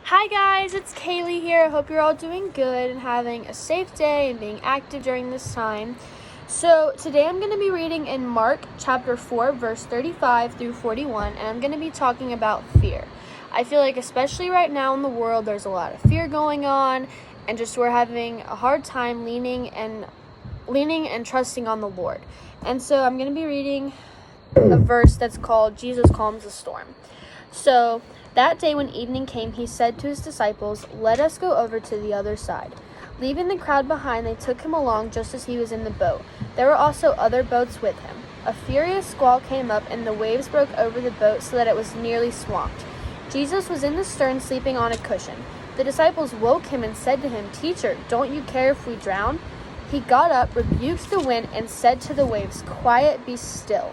Hi guys, it's Kaylee here. I hope you're all doing good and having a safe day and being active during this time. So today I'm going to be reading in Mark chapter 4 verse 35 through 41, and I'm going to be talking about fear. I feel like especially right now in the world there's a lot of fear going on, and just we're having a hard time leaning and trusting on the Lord. And so I'm going to be reading a verse that's called Jesus Calms the Storm. So that day when evening came, he said to his disciples, "Let us go over to the other side." Leaving the crowd behind, they took him along just as he was in the boat. There were also other boats with him. A furious squall came up, and the waves broke over the boat so that it was nearly swamped. Jesus was in the stern sleeping on a cushion. The disciples woke him and said to him, "Teacher, don't you care if we drown?" He got up, rebuked the wind, and said to the waves, "Quiet, be still."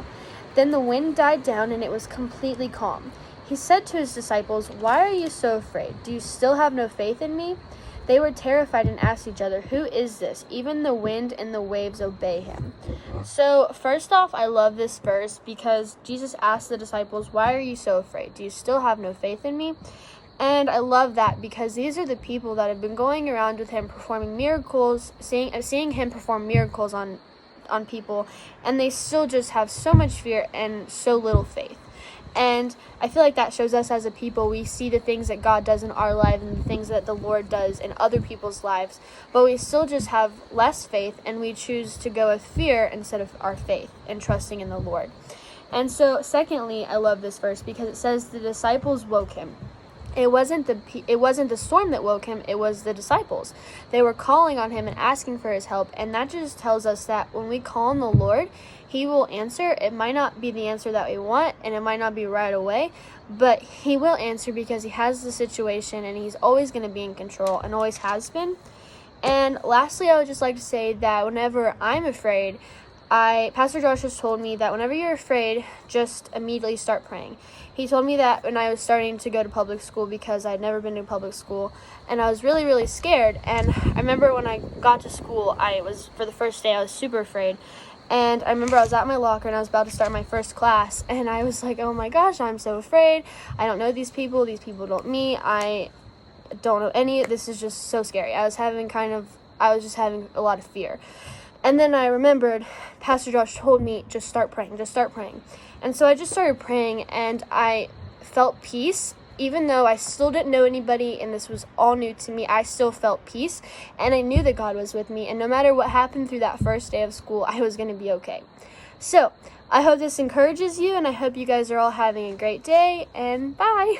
Then the wind died down, and it was completely calm. He said to his disciples, "Why are you so afraid? Do you still have no faith in me?" They were terrified and asked each other, "Who is this? Even the wind and the waves obey him." So first off, I love this verse because Jesus asked the disciples, "Why are you so afraid? Do you still have no faith in me?" And I love that because these are the people that have been going around with him performing miracles, seeing him perform miracles on people, and they still just have so much fear and so little faith. And I feel like that shows us as a people, we see the things that God does in our life and the things that the Lord does in other people's lives, but we still just have less faith, and we choose to go with fear instead of our faith and trusting in the Lord. And so secondly, I love this verse because it says the disciples woke him. It wasn't the storm that woke him, it was the disciples. They were calling on him and asking for his help, and that just tells us that when we call on the Lord, he will answer. It might not be the answer that we want, and it might not be right away, but he will answer because he has the situation, and he's always going to be in control and always has been. And lastly, I would just like to say that whenever I'm afraid, Pastor Josh has told me that whenever you're afraid, just immediately start praying. He told me that when I was starting to go to public school because I'd never been to public school, and I was really, really scared. And I remember when I got to school, for the first day, I was super afraid. And I remember I was at my locker and I was about to start my first class, and I was like, "Oh my gosh, I'm so afraid. I don't know these people don't know me. I don't know this is just so scary." I was just having a lot of fear. And then I remembered Pastor Josh told me, just start praying. And so I just started praying, and I felt peace. Even though I still didn't know anybody and this was all new to me, I still felt peace, and I knew that God was with me, and no matter what happened through that first day of school, I was going to be okay. So I hope this encourages you, and I hope you guys are all having a great day, and bye!